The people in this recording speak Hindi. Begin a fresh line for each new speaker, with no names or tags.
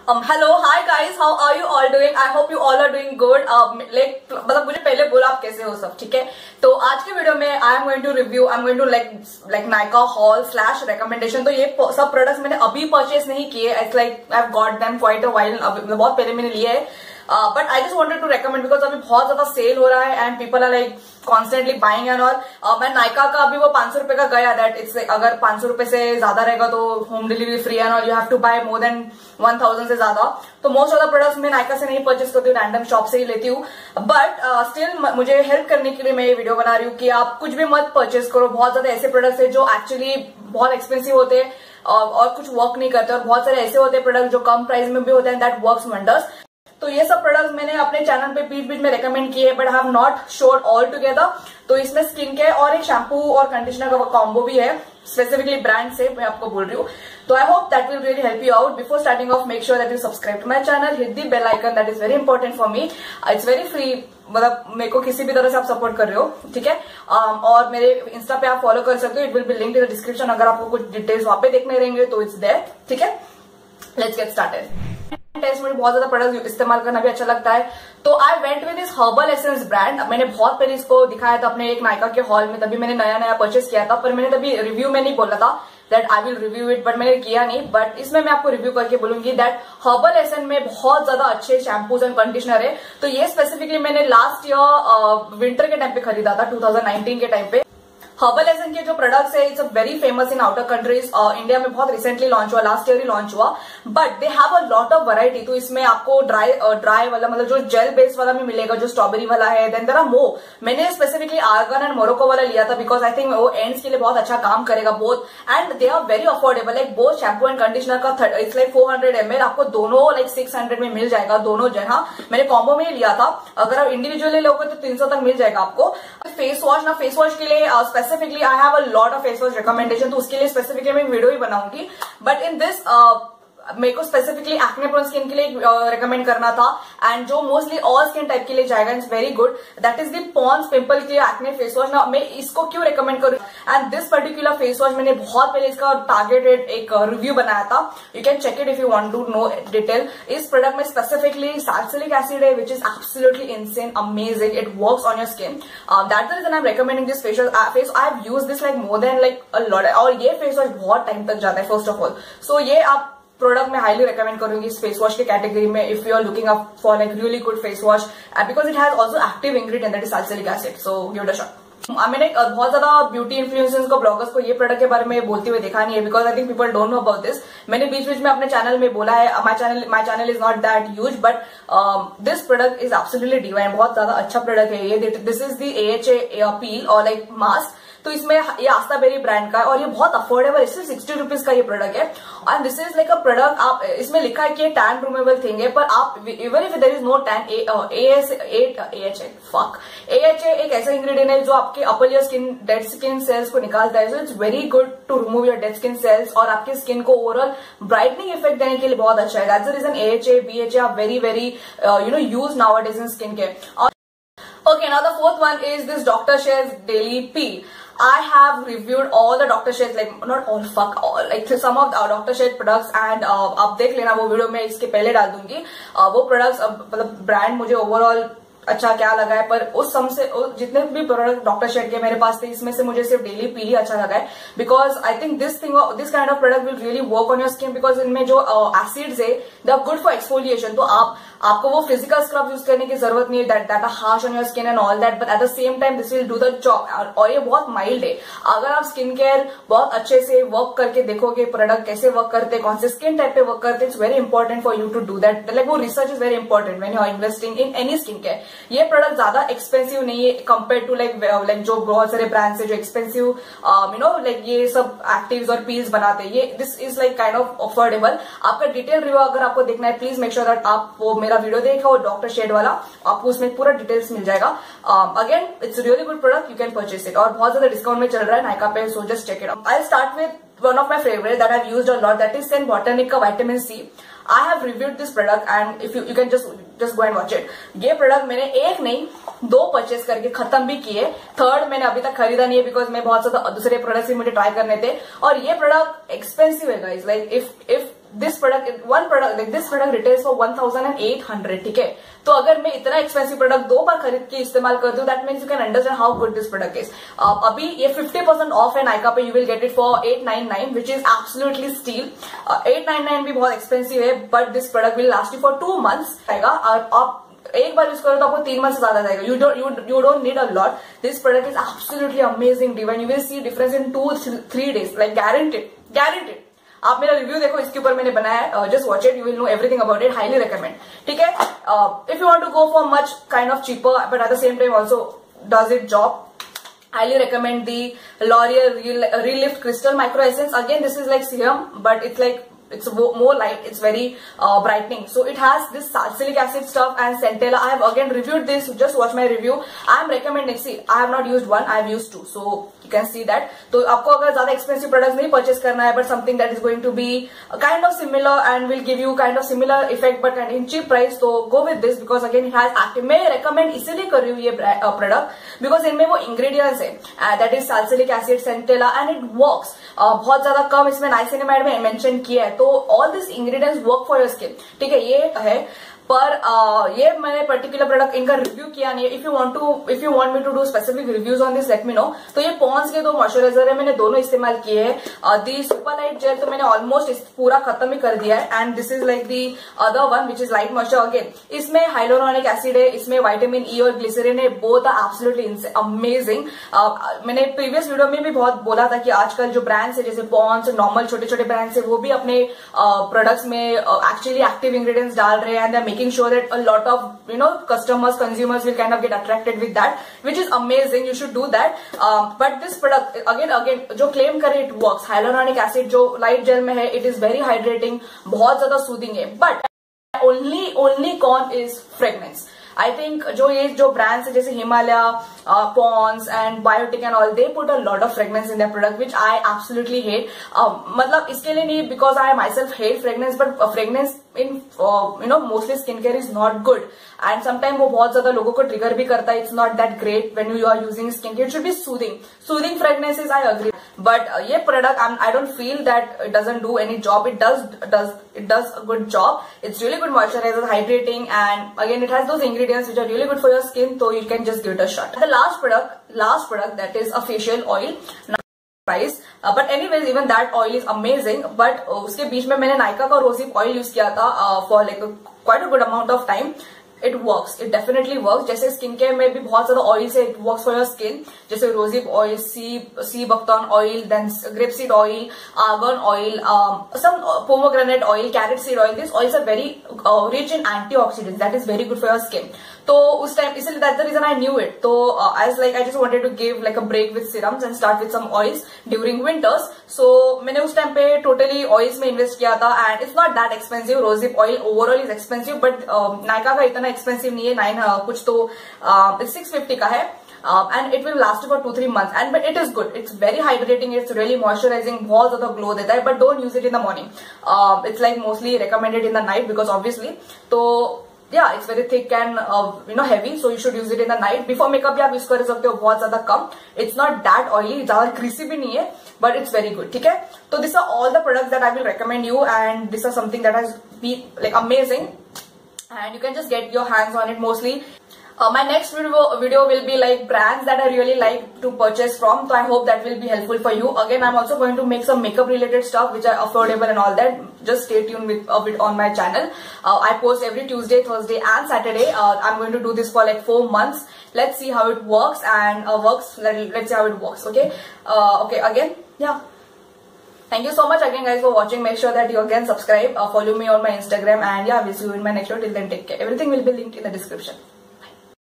Hello hi guys, how are you all doing? I hope you all are doing good. मतलब मुझे पहले बोला आप कैसे हो सब, ठीक है? तो आज के वीडियो में I am going to review, I am going to like Nykaa haul slash recommendation. तो ये सब प्रोडक्ट्स मैंने अभी परचेस नहीं किए, it's like I have got them quite a while, बहुत पहले मैंने लिए है। But I just wanted to recommend because अभी बहुत ज्यादा सेल हो रहा है and people are like constantly buying and all. मैं नायका का अभी वो 500 रुपए का गया, दैट इट्स अगर 500 रुपए से ज्यादा रहेगा तो home delivery free and all, you have to buy more than 1000 से ज्यादा। तो मोस्ट ऑफ द प्रोडक्ट्स मैं नायका से नहीं परचेस करती हूँ, रैंडम शॉप से ही लेती हूँ। बट स्टिल मुझे हेल्प करने के लिए मैं ये वीडियो बना रही हूँ कि आप कुछ भी मत परचेस करो। बहुत ज्यादा ऐसे प्रोडक्ट्स है जो एक्चुअली बहुत एक्सपेंसिव होते हैं और कुछ वर्क नहीं करते, और बहुत सारे ऐसे होते हैं प्रोडक्ट जो कम प्राइस में भी होते हैं, दैट वर्क्स वंडर्स। तो ये सब प्रोडक्ट्स मैंने अपने चैनल पे बीच बीच में रेकमेंड किए, but I have not showed all together. तो इसमें स्किन केयर और एक शैम्पू और कंडीशनर का कॉम्बो भी है, स्पेसिफिकली ब्रांड से मैं आपको बोल रही हूँ। तो I hope that will really help you out. Before starting off, make sure that you subscribe to my channel, hit the bell icon, that is very important for me. It's very free, मतलब मेरे को किसी भी तरह से आप सपोर्ट कर रहे हो, ठीक है? और मेरे इंस्टा पे आप फॉलो कर सकते हो, it will be linked in the description. अगर आपको कुछ डिटेल्स वहां पे देखने रहेंगे तो इट्स देयर, ठीक है? Let's get started. टेस्ट मुझे बहुत ज्यादा प्रोडक्ट इस्तेमाल करना भी अच्छा लगता है, तो I went with this herbal essence brand. मैंने बहुत पहले इसको दिखाया था अपने एक नायका के हॉल में, तभी मैंने नया परचेस किया था, पर मैंने तभी रिव्यू में नहीं बोला था that I will review it, but मैंने किया नहीं। बट इसमें मैं आपको रिव्यू करके बोलूंगी दैट हर्बल एसेंस में बहुत ज्यादा अच्छे शैम्पूज एंड कंडीशनर है। तो ये स्पेसिफिकली मैंने लास्ट ईयर विंटर के टाइम पे खरीदा था, 2019 के टाइम पे। हर्बल एसेंस के जो प्रोडक्ट्स है, it's very famous in outer countries. India में बहुत रिसेंटली लॉन्च हुआ, लास्ट ईयर ही लॉन्च हुआ, but they have a lot of variety. तो इसमें आपको ड्राई वाला, मतलब जो जेल बेस्ड वाला भी मिलेगा, जो स्ट्रॉबेरी वाला है। Then there are more. मैंने स्पेसिफिकली आर्गन एंड मोरक्को वाला लिया था बिकॉज आई थिंक वो एंड्स के लिए बहुत अच्छा काम करेगा both, and they are very affordable. Like both shampoo and conditioner का इट्स लाइक 400 ml, आपको दोनों लाइक 600 में मिल जाएगा दोनों जगह। मैंने कॉम्बो में ही लिया था, अगर आप इंडिविजुअली लोगे तो 300 तक मिल जाएगा आपको। फेस वॉश के लिए specifically I have lot of face wash recommendation, तो उसके लिए स्पेसिफिकली मैं वीडियो ही बनाऊंगी। बट इन दिस मेरे को स्पेसिफिकली एक्ने प्रोन स्किन के लिए रिकमेंड करना था, एंड जो मोस्टली ऑल स्किन टाइप के लिए जाएगा, it's very good. That is the Pond's pimple के एक्ने फेस वॉश। ना मैं इसको क्यों रिकमेंड करूँ, and this particular face wash मैंने बहुत पहले इसका टारगेटेड एक रिव्यू बनाया था, you can check it if you want to know detail. इस प्रोडक्ट में स्पेसिफिकली सैलिसिलिक एसिड है, which is absolutely insane amazing, it works on your skin. That the reason I am recommending this face. I have used this like more than like a lot, और ये फेस वॉश बहुत टाइम तक जाता है फर्स्ट ऑफ ऑल। सो ये आप प्रोडक्ट में हाईली रेकमेंड करूंगी इस फेस वॉश के कैटेगरी में, if you are looking up for like really good face wash, because it has also active ingredient that is salicylic acid. So give it a shot. मैंने बहुत ज्यादा ब्यूटी इन्फ्लुएंसर्स को, ब्लॉगर्स को ये प्रोडक्ट के बारे में बोलते हुए देखा नहीं है, because I think people don't know about this. मैंने बीच बीच में अपने चैनल में बोला है, my channel is not that huge, but this product is absolutely divine. बहुत ज्यादा अच्छा प्रोडक्ट है ये। दिस इज द AHA पील और लाइक मास्क। तो इसमें ये आस्था बेरी ब्रांड का है और ये बहुत अफोर्डेबल है, सिर्फ 60 रुपीज का ये प्रोडक्ट है। And this is like a product, आप इसमें लिखा है कि टैन रिमूवेबल थिंग है, पर आप even if there is no tan, AHA एक ऐसा इंग्रेडिएंट है जो आपके upper layer skin dead skin cells को निकालता है। So it's very good to remove your dead skin cells, और आपके स्किन को ओवरऑल ब्राइटनिंग इफेक्ट देने के लिए बहुत अच्छा है। That's the reason AHA, BHA are very very use nowadays in skin care. Okay, now the fourth one is this Dr. Sheth's Daily Peel. I have reviewed all the Dr. Sheth's, like not all, fuck all, like some of the Dr. Sheth's products, and आप देख लेना वो वीडियो, मैं इसके पहले डाल दूंगी। वो प्रोडक्ट्स, मतलब ब्रांड मुझे ओवरऑल अच्छा क्या लगा है, पर उस सम से जितने भी प्रोडक्ट डॉक्टर शेथ के मेरे पास थे, इसमें से मुझे सिर्फ डेली पील ही अच्छा लगा है, because I think this kind of product will really work on your skin, because इनमें जो एसिड्स है they are good for exfoliation. तो आपको वो फिजिकल स्क्रब यूज करने की जरूरत नहीं है, that are harsh on your skin and all that, but at the same time this will do the job. और ये बहुत माइल्ड है। अगर आप स्किन केयर बहुत अच्छे से वर्क करके देखोगे, प्रोडक्ट कैसे वर्क करते, कौन से स्किन टाइप पे वर्क करते, it's very important for you to do that. Like वो research is very important when you are investing in any skin care. ये प्रोडक्ट ज्यादा एक्सपेंसिव नहीं है कंपेयर टू लाइक जो बहुत सारे ब्रांड्स है जो एक्सपेंसिव लाइक ये सब एक्टिव्स और पील्स बनाते हैं। ये this is like kind of affordable. आपका डिटेल रिव्यू अगर आपको देखना है, प्लीज मेक श्योर दैट आप वो मेरा वीडियो देखा वो डॉक्टर शेड वाला, आपको उसमें पूरा डिटेल्स मिल जाएगा। Again it's really good product, you can purchase it, और बहुत ज्यादा डिस्काउंट में चल रहा है नायका पे, so just check it out. I start with one of my favorite that I've used a lot, that is Sen Botanic का Vitamin C. I have reviewed this product and if you can just go and watch it. ये प्रोडक्ट मैंने एक नहीं 2 परचेस करके खत्म भी किए। थर्ड मैंने अभी तक खरीदा नहीं है बिकॉज मैं बहुत ज्यादा दूसरे प्रोडक्ट्स भी मुझे ट्राई करने थे, और ये प्रोडक्ट एक्सपेंसिव है guys. Like if this product retails for 1800, ठीक है। तो अगर मैं इतना एक्सपेंसिव प्रोडक्ट 2 बार खरीद के इस्तेमाल कर दूं, that means you can understand how good this product is. अभी ये 50% ऑफ है नायका पे, you will get it for 899 which is absolutely steel. 899 भी बहुत एक्सपेंसिव है, but this product will last you for 2 months आएगा, और आप एक बार यूज करो तो आपको 3 months से ज्यादा जाएगा। You don't need a lot. This product is absolutely amazing divine, you will see difference in 2-3 days, like guaranteed. आप मेरा रिव्यू देखो, इसके ऊपर मैंने बनाया है, just watch it, you will know everything about it, highly recommend, ठीक है। If you want to go for much kind of cheaper but at the same time also does it job, highly recommend the L'Oreal Relift Crystal Micro Essence. Again, this is like serum, but it's more light, it's very brightening. So it has this salicylic acid stuff and centella. I have again reviewed this, just watch my review. I am recommending, see I have not used one, I have used 2, so you can see that. तो आपको अगर ज्यादा एक्सपेंसिव प्रोडक्ट्स नहीं परचेस करना है, but something that is going to be kind of similar and will give you kind of similar effect but in cheap price, तो go with this because again it has active. मैं रेकमेंड इसीलिए कर रही हूँ ये प्रोडक्ट बिकॉज इनमें वो इंग्रेडिएंट्स है that is salicylic acid, Centella and it works. बहुत ज्यादा कम इसमें नाइसिनामाइड में मेंशन किया है, तो all this ingredients work for your skin, ठीक है। ये है पर ये मैंने पर्टिकुलर प्रोडक्ट इनका रिव्यू किया नहीं है। If you want me to do specific reviews on this let me know. तो ये पॉन्ड्स के 2 मॉइस्चराइजर है, मैंने दोनों इस्तेमाल किए हैं। दी सुपर लाइट जेल तो मैंने ऑलमोस्ट पूरा खत्म ही कर दिया है, and this is like the other one which is light moisture. Again इसमें हाइलोरॉनिक एसिड है, इसमें विटामिन ई और ग्लिसरीन है, बोथ आर एब्सोल्युटली अमेजिंग। मैंने प्रीवियस वीडियो में भी बहुत बोला था कि आजकल जो ब्रांड्स है जैसे पॉन्ड्स, नॉर्मल छोटे छोटे ब्रांड्स है, वो भी अपने प्रोडक्ट्स में एक्चुअली एक्टिव इंग्रेडिएंट्स डाल रहे हैं, and making sure that a lot of customers, consumers will kind of get attracted with that, which is amazing. You should do that. But this product again जो claim करे it works. Hyaluronic acid जो light gel में है, it is very hydrating, बहुत ज्यादा soothing है. But only con is fragrance. I think जो brands है जैसे Himalaya, Pond's and Biotic and all, they put a lot of fragrance in their product, which I absolutely hate. मतलब इसके लिए नहीं because I myself hate fragrance, but fragrance in mostly skincare is not good, and sometimes वो बहुत ज्यादा लोगों को ट्रिगर भी करता है. It's not that great when you are using skincare. It should be soothing fragrances. I agree, but ये product I don't feel that it doesn't do any job. It does a good job. It's really good moisturizer, hydrating, and again it has those ingredients which are really good for your skin, so you can just give it a shot. The last product that is a facial oil. Price but anyways even that oil is amazing, but उसके बीच में मैंने नायका का रोजिप ऑयल यूज किया था for like quite a good amount of time. It works, it definitely works. जैसे स्किन केयर में भी बहुत ज्यादा ऑयल से it works for your skin, जैसे rosehip oil, sea buckthorn oil, then grapeseed oil, argan oil, some pomegranate oil, carrot seed oil. This oils are very rich in antioxidants, that is very good for your skin. तो उस टाइम इसलिए that's the reason I knew it. तो I just wanted to give like a break with serums and start with some oils during winters. So मैंने उस टाइम पे टोटली ऑयल्स में इन्वेस्ट किया था, and it's not that expensive. Rosehip oil overall is expensive, but Nykaa का इतना एक्सपेंसिव नहीं है. 9 कुछ तो 650 का है, and it will last you for 2-3 months, and but it is good. It's very hydrating, it's really moisturizing, बहुत ज्यादा ग्लो देता है, but don't use it in the morning. It's like mostly recommended in the night because obviously, तो yeah, it's very thick and heavy, so you should use it in the night. Before makeup भी आप यूज कर सकते हो बहुत ज्यादा कम. It's not that oily, ज्यादा greasy भी नहीं है, but it's very good. ठीक है, तो these are all the products that I will recommend you, and these are something that has been like amazing, and you can just get your hands on it mostly. My next video will be like brands that I really like to purchase from, so I hope that will be helpful for you. Again, I'm also going to make some makeup related stuff which are affordable and all that. Just stay tuned with a bit on my channel. I post every Tuesday, Thursday and Saturday. I'm going to do this for like 4 months. Let's see how it works, and let's see how it works. Okay, okay, again, yeah. Thank you so much again guys for watching. Make sure that you again subscribe, follow me on my Instagram, and yeah, we'll see you in my next video. Till then, take care. Everything will be linked in the description.